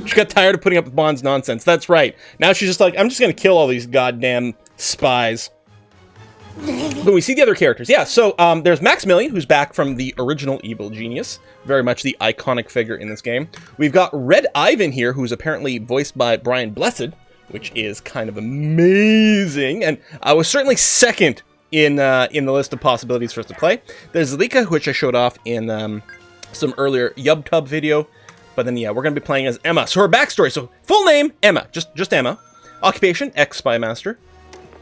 She got tired of putting up with Bond's nonsense. That's right. Now she's just like, I'm just going to kill all these goddamn spies. But we see the other characters. Yeah, so there's Maximilian, who's back from the original Evil Genius. Very much the iconic figure in this game. We've got Red Ivan here, who's apparently voiced by Brian Blessed, which is kind of amazing. And I was certainly second in the list of possibilities for us to play. There's Zalika, which I showed off in some earlier YubTub video. But then, yeah, we're going to be playing as Emma. So her backstory, so full name, Emma. Just Emma. Occupation, ex-spy master.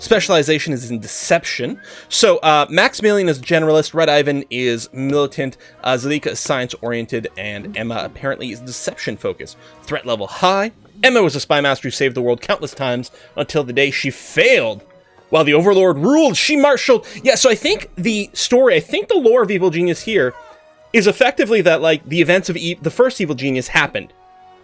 Specialization is in deception. So Maximilian is generalist, Red Ivan is militant, Zalika is science-oriented, and Emma apparently is deception-focused. Threat level high. Emma was a spy master who saved the world countless times until the day she failed. While the Overlord ruled, she marshaled... Yeah, so I think the story, the lore of Evil Genius here is effectively that, like, the events of the first Evil Genius happened.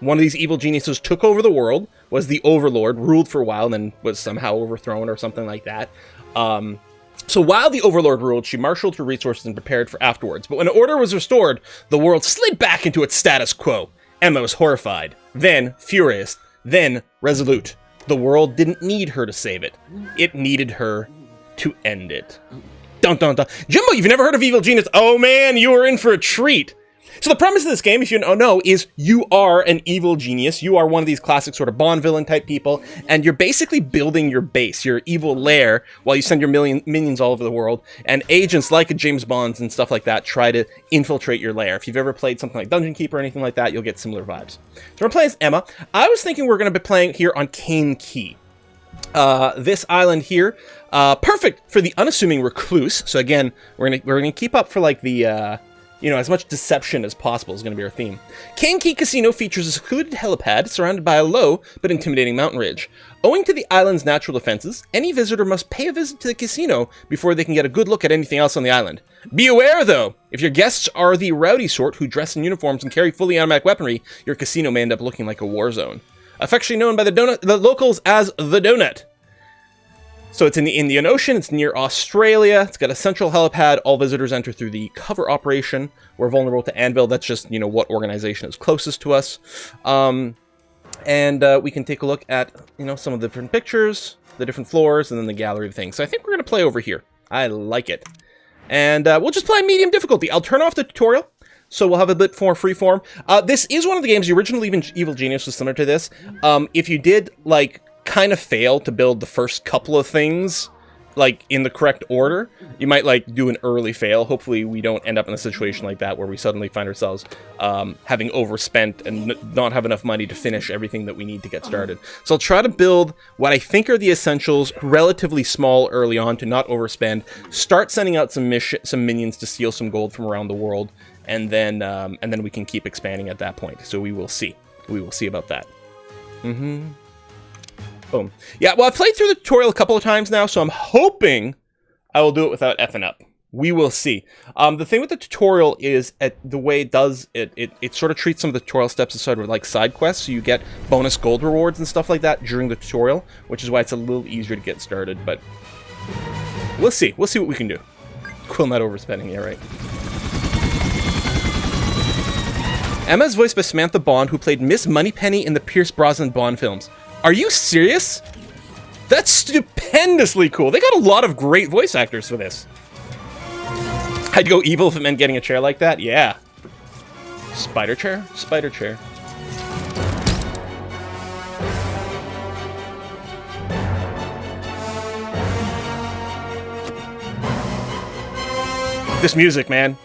One of these evil geniuses took over the world, was the Overlord, ruled for a while, and then was somehow overthrown or something like that. So while the Overlord ruled, she marshaled her resources and prepared for afterwards. But when order was restored, the world slid back into its status quo. Emma was horrified, then furious, then resolute. The world didn't need her to save it. It needed her to end it. Dun dun dun. Jimbo, you've never heard of Evil Genius? Oh man, you are in for a treat. So the premise of this game, if you don't know, is you are an evil genius. You are one of these classic sort of Bond villain type people, and you're basically building your base, your evil lair, while you send your minions all over the world, and agents like James Bonds and stuff like that try to infiltrate your lair. If you've ever played something like Dungeon Keeper or anything like that, you'll get similar vibes. So we're playing as Emma. I was thinking we're going to be playing here on Cane Key. This island here, perfect for the unassuming recluse. So again, we're gonna keep up for like the as much deception as possible is going to be our theme. Cane Key Casino features a secluded helipad surrounded by a low but intimidating mountain ridge. Owing to the island's natural defenses, any visitor must pay a visit to the casino before they can get a good look at anything else on the island. Be aware, though, if your guests are the rowdy sort who dress in uniforms and carry fully automatic weaponry, your casino may end up looking like a war zone. Affectionately known by the locals as the Donut. So it's in the Indian Ocean, it's near Australia, it's got a central helipad, all visitors enter through the cover operation. We're vulnerable to Anvil, that's just, what organization is closest to us. And we can take a look at, some of the different pictures, the different floors, and then the gallery of things. So I think we're going to play over here. I like it. And we'll just play medium difficulty. I'll turn off the tutorial, so we'll have a bit more freeform. This is one of the games, the original Evil Genius was similar to this. If you did, kind of fail to build the first couple of things, in the correct order, you might, do an early fail. Hopefully we don't end up in a situation like that where we suddenly find ourselves having overspent and not have enough money to finish everything that we need to get started. So I'll try to build what I think are the essentials relatively small early on to not overspend, start sending out some minions to steal some gold from around the world, and then we can keep expanding at that point. So we will see. We will see about that. Boom. Yeah, well, I've played through the tutorial a couple of times now, so I'm hoping I will do it without effing up. We will see. The thing with the tutorial is the way it does it sort of treats some of the tutorial steps as sort of like side quests, so you get bonus gold rewards and stuff like that during the tutorial, which is why it's a little easier to get started, but we'll see. We'll see what we can do. Quill not overspending, yeah, right. Emma is voiced by Samantha Bond, who played Miss Moneypenny in the Pierce Brosnan Bond films. Are you serious? That's stupendously cool. They got a lot of great voice actors for this. I'd go evil if it meant getting a chair like that. Yeah. Spider chair? Spider chair. This music, man.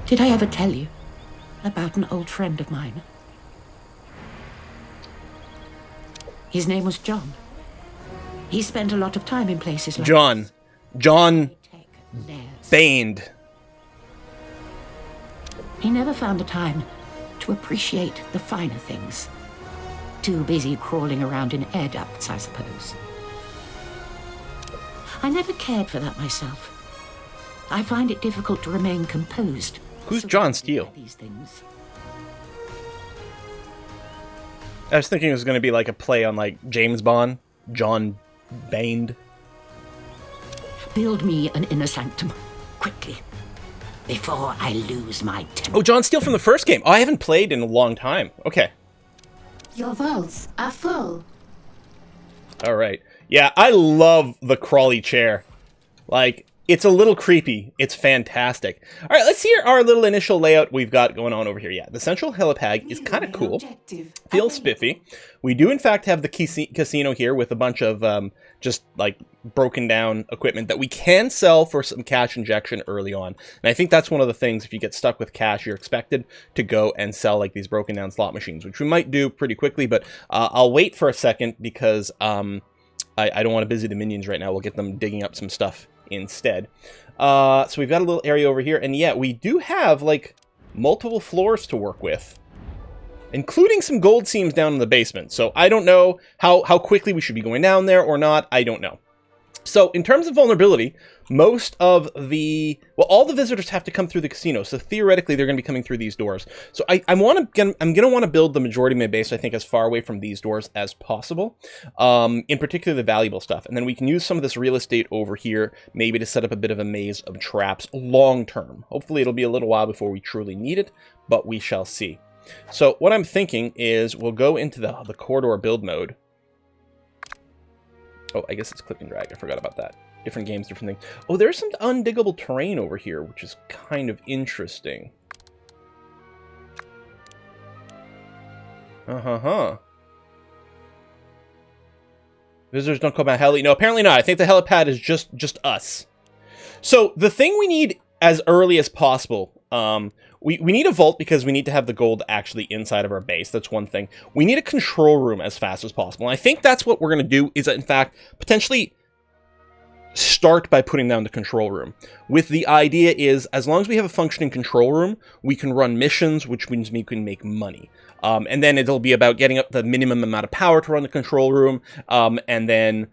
Did I ever tell you about an old friend of mine? His name was John. He spent a lot of time in places like John Bained. He never found the time to appreciate the finer things. Too busy crawling around in air ducts, I suppose. I never cared for that myself. I find it difficult to remain composed. Who's John Steele? These things. I was thinking it was going to be like a play on like James Bond, John Bained. Build me an inner sanctum, quickly. before I lose my temper. Oh, John Steele from the first game. Oh, I haven't played in a long time. Okay. Your vaults are full. All right. Yeah, I love the crawly chair. Like, it's a little creepy. It's fantastic. All right, let's see our little initial layout we've got going on over here. Yeah, the central helipad is kind of cool. Feels spiffy. We do, in fact, have the casino here with a bunch of just, like, broken down equipment that we can sell for some cash injection early on. And I think that's one of the things, if you get stuck with cash, you're expected to go and sell, like, these broken down slot machines, which we might do pretty quickly. But I'll wait for a second because I don't want to busy the minions right now. We'll get them digging up some stuff instead. So we've got a little area over here, and yeah, we do have like multiple floors to work with, including some gold seams down in the basement. So I don't know how quickly we should be going down there or not. I don't know. So in terms of vulnerability, most of the, well, all the visitors have to come through the casino. So theoretically, they're going to be coming through these doors. So I'm going to want to build the majority of my base, I think, as far away from these doors as possible. In particular, the valuable stuff. And then we can use some of this real estate over here, maybe to set up a bit of a maze of traps long term. Hopefully, it'll be a little while before we truly need it, but we shall see. So what I'm thinking is we'll go into the corridor build mode. Oh, I guess it's click and drag. I forgot about that. Different games, different things. Oh, there's some undiggable terrain over here, which is kind of interesting. Visitors don't come out heli. No, apparently not. I think the helipad is just us. So the thing we need as early as possible, we need a vault because we need to have the gold actually inside of our base. That's one thing. We need a control room as fast as possible. And I think that's what we're going to do is, in fact, potentially start by putting down the control room. With the idea is, as long as we have a functioning control room, we can run missions, which means we can make money. And then it'll be about getting up the minimum amount of power to run the control room, and then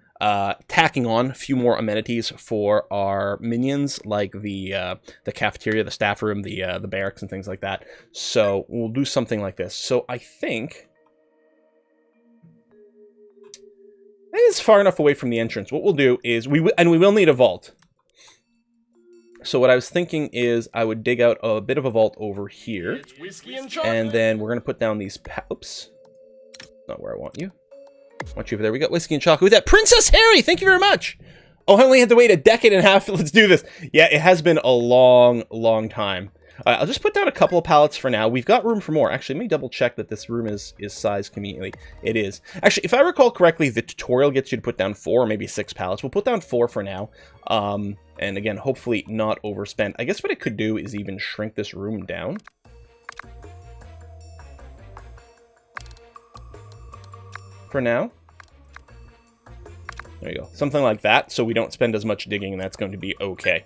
tacking on a few more amenities for our minions, like the cafeteria, the staff room, the barracks, and things like that. So we'll do something like this. So I think it's far enough away from the entrance. What we'll do is we will need a vault. So what I was thinking is I would dig out a bit of a vault over here, and then we're gonna put down these. Oops, not where I want you. I want you over there. We got whiskey and chocolate with that. Princess Harry, thank you very much. Oh, I only had to wait a decade and a half. Let's do this. Yeah, it has been a long time. I'll just put down a couple of pallets for now. We've got room for more. Actually, let me double check that this room is sized conveniently. It is. Actually, if I recall correctly, the tutorial gets you to put down 4 or maybe 6 pallets. We'll put down 4 for now. And again, hopefully not overspent. I guess what I could do is even shrink this room down. For now. There you go. Something like that, so we don't spend as much digging, and that's going to be okay.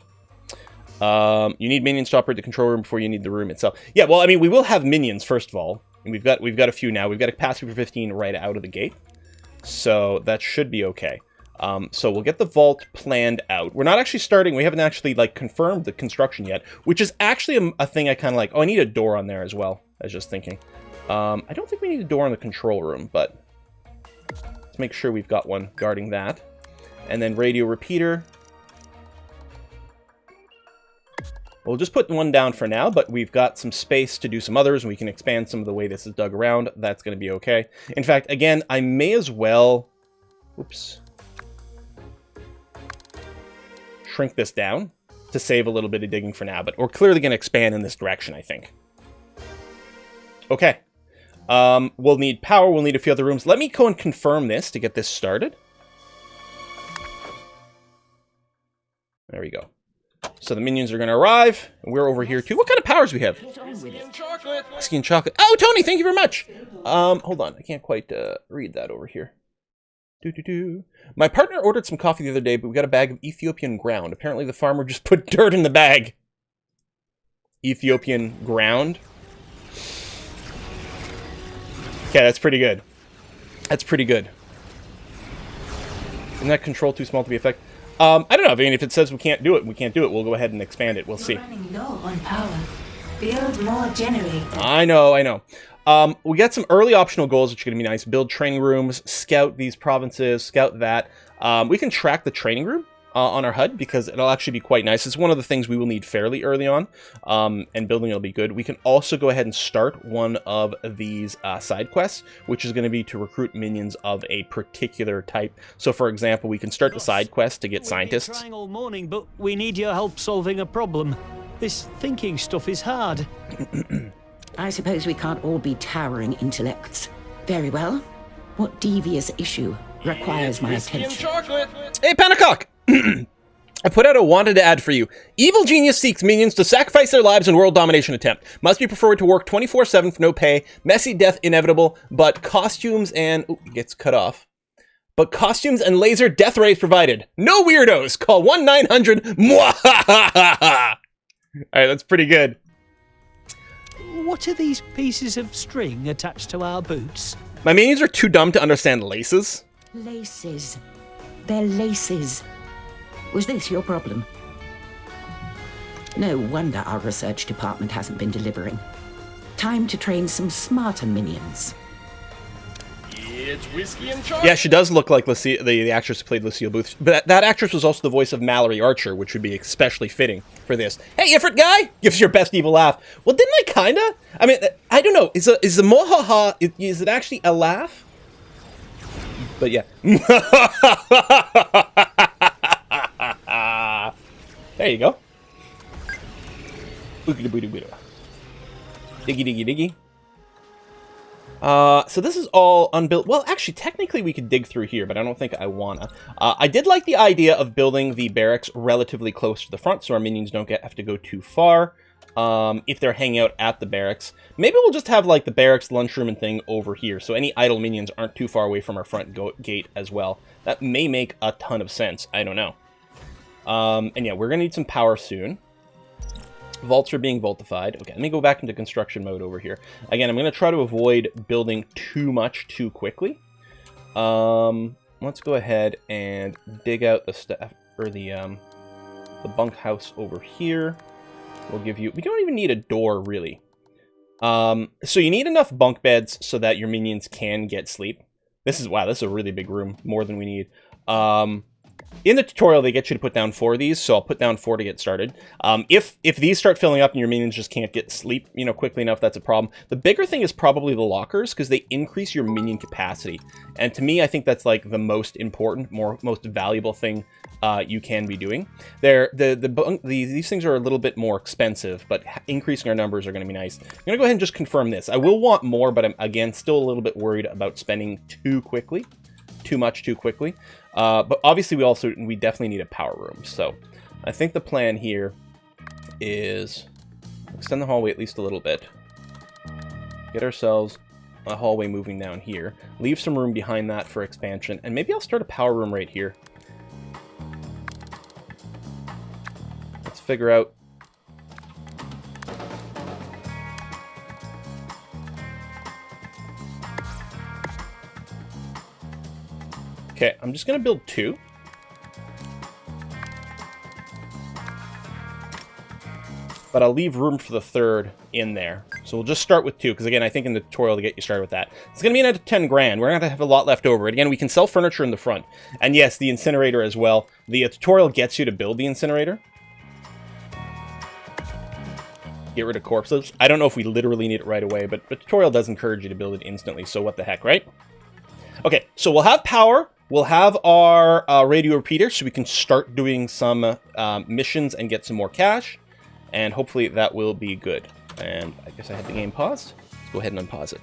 You need minions to operate the control room before you need the room itself. Yeah, well, I mean, we will have minions, first of all. And we've got a few now. We've got a capacity for 15 right out of the gate. So that should be okay. So we'll get the vault planned out. We're not actually starting. We haven't actually, like, confirmed the construction yet, which is actually a thing I kind of like. Oh, I need a door on there as well. I was just thinking. I don't think we need a door in the control room, but let's make sure we've got one guarding that. And then radio repeater. We'll just put one down for now, but we've got some space to do some others, and we can expand some of the way this is dug around. That's going to be okay. In fact, again, I may as well... Oops. Shrink this down to save a little bit of digging for now, but we're clearly going to expand in this direction, I think. Okay. We'll need power. We'll need a few other rooms. Let me go and confirm this to get this started. There we go. So the minions are going to arrive, and we're over here too. What kind of powers do we have? Whiskey and chocolate. Oh, Tony, thank you very much. Hold on. I can't quite read that over here. My partner ordered some coffee the other day, but we got a bag of Ethiopian ground. Apparently the farmer just put dirt in the bag. Ethiopian ground. Okay, that's pretty good. That's pretty good. Isn't that control too small to be effective? I don't know. I mean, if it says we can't do it, we can't do it. We'll go ahead and expand it. We'll see. Running low on power. Build more generators. I know. We got some early optional goals, which are going to be nice. Build training rooms, scout these provinces, scout that. We can track the training room. on our HUD, because it'll actually be quite nice. It's one of the things we will need fairly early on, and building it'll be good. We can also go ahead and start one of these side quests, which is going to be to recruit minions of a particular type. So, for example, we can start the side quest to get scientists. We've been trying all morning, but we need your help solving a problem. This thinking stuff is hard. I suppose we can't all be towering intellects. Very well. What devious issue requires my attention? Hey, Panacock! I put out a wanted ad for you. Evil genius seeks minions to sacrifice their lives in world domination attempt. Must be preferred to work 24/7 for no pay. Messy death inevitable, but costumes and... Ooh, it gets cut off. But costumes and laser death rays provided. No weirdos! Call 1-900... Mwahahaha! Alright, that's pretty good. What are these pieces of string attached to our boots? My minions are too dumb to understand laces. Laces. They're laces. Was this your problem? No wonder our research department hasn't been delivering. Time to train some smarter minions. It's whiskey and chocolate. Yeah, she does look like the actress who played Lucille Booth. But that actress was also the voice of Mallory Archer, which would be especially fitting for this. Hey, Ifrit guy! Gives your best evil laugh. Well, didn't I kinda? I mean, I don't know. Is the mohaha, is it actually a laugh? But yeah. There you go. Diggy diggy diggy. So this is all unbuilt. Well, actually, technically we could dig through here, but I don't think I wanna. I did like the idea of building the barracks relatively close to the front, so our minions don't have to go too far. If they're hanging out at the barracks. Maybe we'll just have, like, the barracks, lunchroom, and thing over here, so any idle minions aren't too far away from our front gate as well. That may make a ton of sense. I don't know. And yeah, we're gonna need some power soon. Vaults are being vaultified. Okay, let me go back into construction mode over here. Again, I'm going to try to avoid building too much too quickly. Let's go ahead and dig out the stuff, or the bunkhouse over here. We'll give you... We don't even need a door, really. So you need enough bunk beds so that your minions can get sleep. This is... Wow, this is a really big room. More than we need. In the tutorial, they get you to put down 4 of these, so I'll put down 4 to get started. If these start filling up and your minions just can't get sleep, you know, quickly enough, that's a problem. The bigger thing is probably the lockers, because they increase your minion capacity. And to me, I think that's like the most important, most valuable thing you can be doing. These things are a little bit more expensive, but increasing our numbers are going to be nice. I'm going to go ahead and just confirm this. I will want more, but I'm, again, still a little bit worried about spending too much too quickly. But obviously we definitely need a power room. So I think the plan here is extend the hallway at least a little bit. Get ourselves a hallway moving down here. Leave some room behind that for expansion. And maybe I'll start a power room right here. Let's figure out... Okay, I'm just going to build 2. But I'll leave room for the 3rd in there. So we'll just start with 2, because again, I think in the tutorial to get you started with that. It's going to be another 10 grand. We're going to have a lot left over. And again, we can sell furniture in the front. And yes, the incinerator as well. The tutorial gets you to build the incinerator. Get rid of corpses. I don't know if we literally need it right away, but the tutorial does encourage you to build it instantly, so what the heck, right? Okay, so we'll have power. We'll have our radio repeater, so we can start doing some missions and get some more cash. And hopefully that will be good. And I guess I had the game paused. Let's go ahead and unpause it.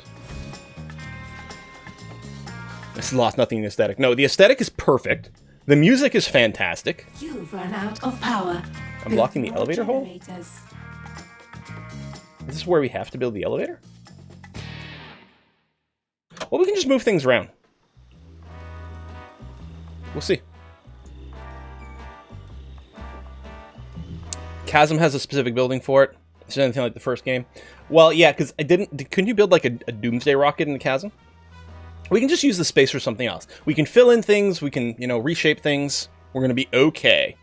This lost nothing in the aesthetic. No, the aesthetic is perfect. The music is fantastic. You've run out of power. I'm blocking the elevator hole? Is this where we have to build the elevator? Well, we can just move things around. We'll see. Chasm has a specific building for it. Is there anything like the first game? Well, yeah, because couldn't you build like a doomsday rocket in the chasm? We can just use the space for something else. We can fill in things. We can, you know, reshape things. We're going to be okay.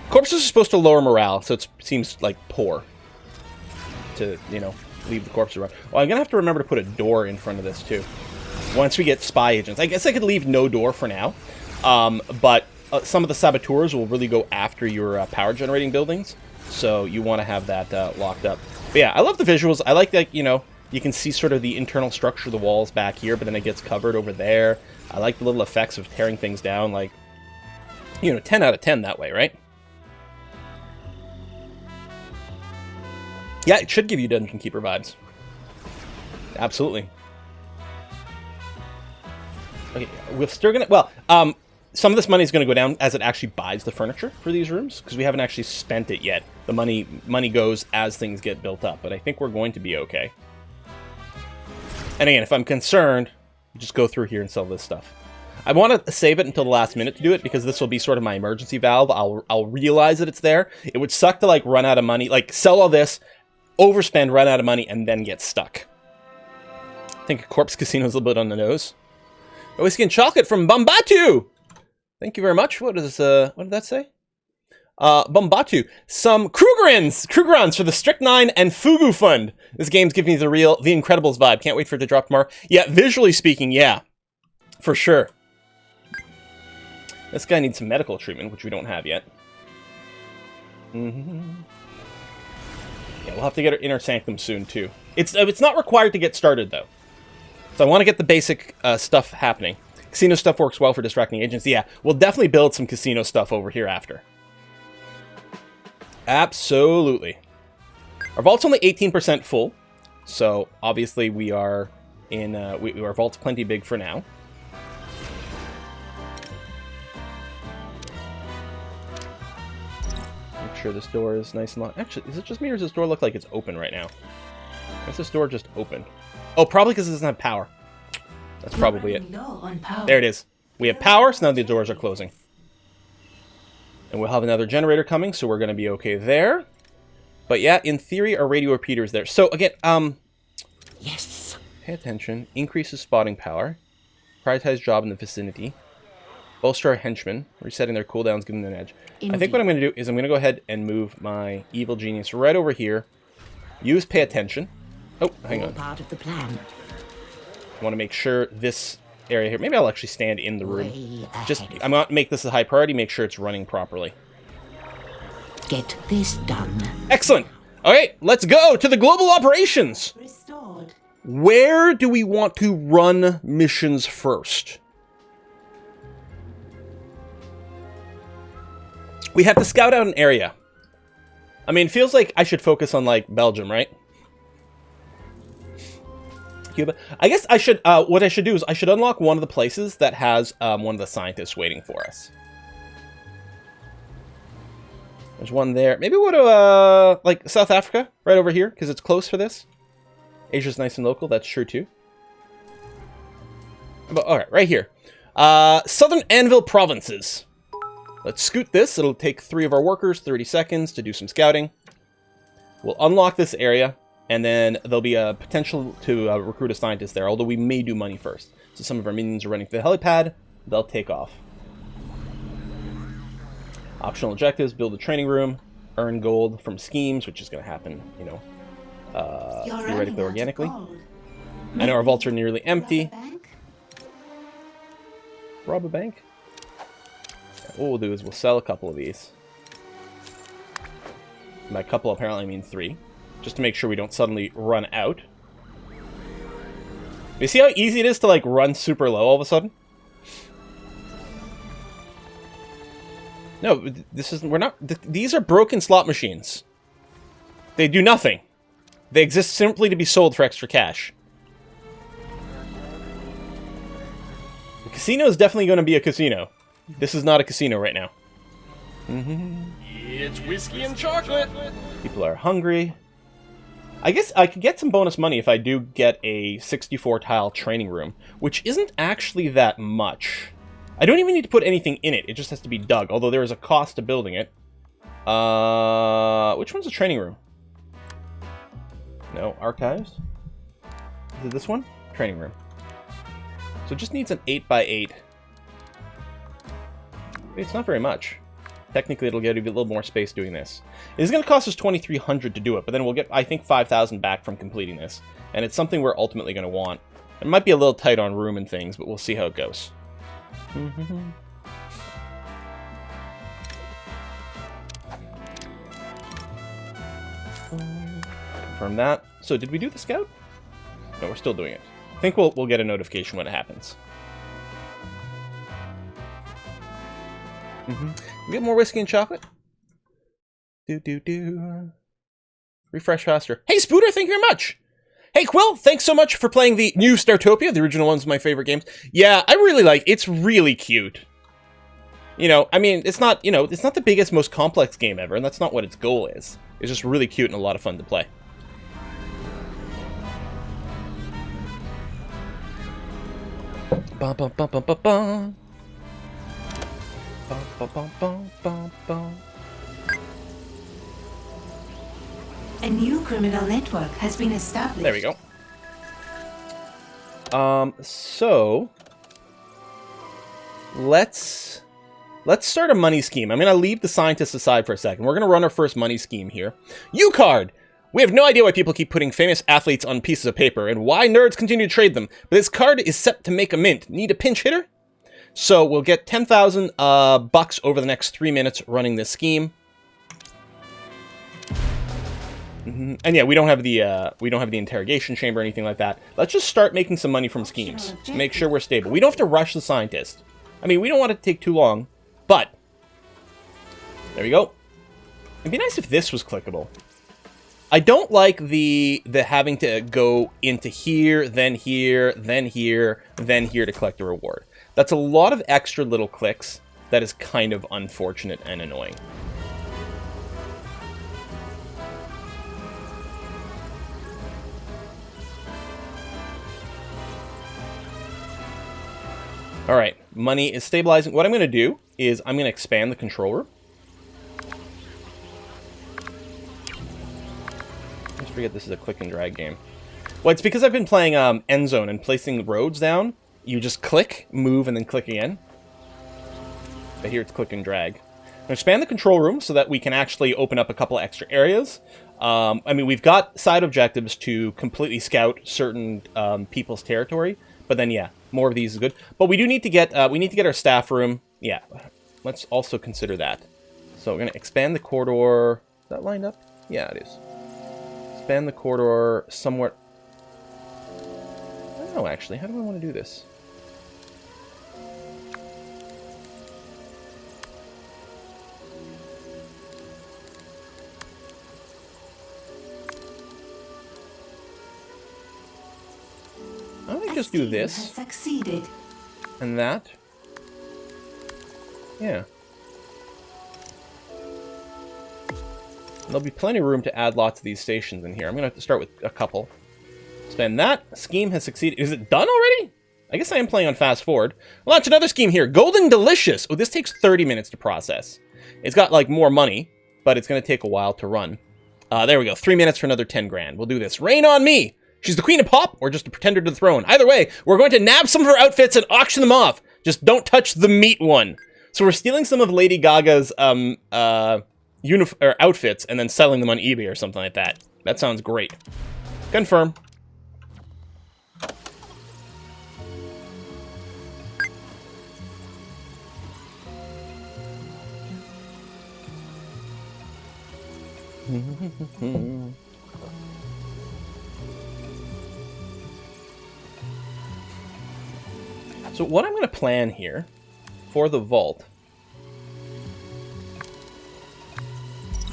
Corpses are supposed to lower morale, so it seems like poor to, you know, leave the corpses around. Well, I'm going to have to remember to put a door in front of this, too. Once we get spy agents. I guess I could leave no door for now. But some of the saboteurs will really go after your power generating buildings, so you want to have that locked up. But yeah, I love the visuals. I like that, you know, you can see sort of the internal structure of the walls back here, but then it gets covered over there. I like the little effects of tearing things down, like, you know, 10 out of 10 that way, right? Yeah, it should give you Dungeon Keeper vibes. Absolutely. Okay, we're still gonna... Well, some of this money is going to go down as it actually buys the furniture for these rooms, because we haven't actually spent it yet. The money goes as things get built up, but I think we're going to be okay. And again, if I'm concerned, just go through here and sell this stuff. I want to save it until the last minute to do it, because this will be sort of my emergency valve. I'll realize that it's there. It would suck to, like, run out of money, like, sell all this, overspend, run out of money, and then get stuck. I think Corpse Casino's a little bit on the nose. Whiskey and chocolate from Bombatu! Thank you very much. What is what did that say? Bombatu. Some Krugerons for the Strychnine and Fugu Fund. This game's giving me the Incredibles vibe. Can't wait for it to drop tomorrow. Yeah, visually speaking, yeah. For sure. This guy needs some medical treatment, which we don't have yet. Yeah, we'll have to get our Inner Sanctum soon, too. It's not required to get started, though. So I want to get the basic stuff happening. Casino stuff works well for distracting agents. Yeah, we'll definitely build some casino stuff over here after. Absolutely. Our vault's only 18% full, so obviously we are in... our vault's plenty big for now. Make sure this door is nice and locked. Actually, is it just me or does this door look like it's open right now? Is this door just open? Oh, probably because it doesn't have power. That's probably it. There it is. We have power, so now the doors are closing. And we'll have another generator coming, so we're going to be okay there. But yeah, in theory, our radio repeater is there. So again, Yes. pay attention. Increases spotting power. Prioritize job in the vicinity. Bolster our henchmen. Resetting their cooldowns, giving them an edge. I think what I'm going to do is I'm going to go ahead and move my evil genius right over here. Use pay attention. Oh, hang on. Part of the plan. I want to make sure this area here... Maybe I'll actually stand in the room. Way Just, ahead. I'm going to make this a high priority, make sure it's running properly. Get this done. Excellent! Okay, let's go to the global operations! Restored. Where do we want to run missions first? We have to scout out an area. I mean, it feels like I should focus on, like, Belgium, right? Cuba. I guess I should, what I should do is I should unlock one of the places that has one of the scientists waiting for us. There's one there. Maybe we'll go to, like, South Africa, right over here, because it's close for this. Asia's nice and local, that's true too. But, alright, right here. Southern Anvil Provinces. Let's scoot this. It'll take 3 of our workers 30 seconds to do some scouting. We'll unlock this area. And then there'll be a potential to recruit a scientist there, although we may do money first. So some of our minions are running to the helipad. They'll take off. Optional objectives, build a training room, earn gold from schemes, which is going to happen, you know, theoretically, organically. I know our vaults are nearly empty. Rob a bank? What we'll do is we'll sell a couple of these. By couple, apparently I mean 3. Just to make sure we don't suddenly run out. You see how easy it is to, like, run super low all of a sudden? No, this isn't... We're not... These are broken slot machines. They do nothing. They exist simply to be sold for extra cash. The casino is definitely going to be a casino. This is not a casino right now. It's whiskey and chocolate! People are hungry. I guess I could get some bonus money if I do get a 64-tile training room, which isn't actually that much. I don't even need to put anything in it. It just has to be dug, although there is a cost to building it. Which one's a training room? No, archives? Is it this one? Training room. So it just needs an 8x8. It's not very much. Technically, it'll get a little more space doing this. It's going to cost us 2,300 to do it, but then we'll get, I think, 5,000 back from completing this. And it's something we're ultimately going to want. It might be a little tight on room and things, but we'll see how it goes. Confirm that. So did we do the scout? No, we're still doing it. I think we'll get a notification when it happens. We get more whiskey and chocolate. Refresh faster. Hey, Spooter, thank you very much. Hey, Quill, thanks so much for playing the new Startopia. The original one's my favorite games. Yeah, I really like it. It's really cute. You know, I mean, it's not, it's not the biggest, most complex game ever, and that's not what its goal is. It's just really cute and a lot of fun to play. Bum, bum, bum, bum, bum, bum. Bum, bum, bum, bum, bum, bum. A new criminal network has been established. There we go. So let's start a money scheme. I'm gonna leave the scientists aside for a second. We're gonna run our first money scheme here. U-Card! We have no idea why people keep putting famous athletes on pieces of paper and why nerds continue to trade them, but this card is set to make a mint. Need a pinch hitter? So we'll get 10,000 bucks over the next 3 minutes running this scheme. And yeah, we don't have the interrogation chamber or anything like that. Let's just start making some money from schemes. Make sure we're stable. We don't have to rush the scientist. I mean, we don't want it to take too long, but there we go. It'd be nice if this was clickable. I don't like the having to go into here, then here, then here, then here to collect a reward. That's a lot of extra little clicks that is kind of unfortunate and annoying. All right, money is stabilizing. What I'm going to do is I'm going to expand the control room. Let's forget this is a click and drag game. Well, it's because I've been playing End Zone and placing roads down. You just click, move, and then click again. But here it's click and drag. I'm going to expand the control room so that we can actually open up a couple extra areas. I mean, we've got side objectives to completely scout certain people's territory. But then, yeah, more of these is good. But we do need to get our staff room. Yeah, let's also consider that. So we're going to expand the corridor. Is that lined up? Yeah, it is. Expand the corridor somewhat. I don't know, actually. How do I want to do this? I think just do this. And that. Yeah. There'll be plenty of room to add lots of these stations in here. I'm going to have to start with a couple. Spend that. Scheme has succeeded. Is it done already? I guess I am playing on fast forward. Launch another scheme here. Golden Delicious. Oh, this takes 30 minutes to process. It's got, like, more money, but it's going to take a while to run. There we go. 3 minutes for another 10 grand. We'll do this. Rain on me. She's the queen of pop or just a pretender to the throne. Either way, we're going to nab some of her outfits and auction them off. Just don't touch the meat one. So we're stealing some of Lady Gaga's outfits and then selling them on eBay or something like that. That sounds great. Confirm. So what I'm going to plan here for the vault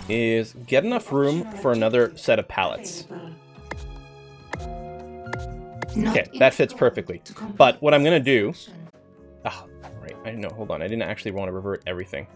is get enough room for another set of pallets. Okay, that fits perfectly. But what I'm going to do... Oh, right, I know, hold on. I didn't actually want to revert everything.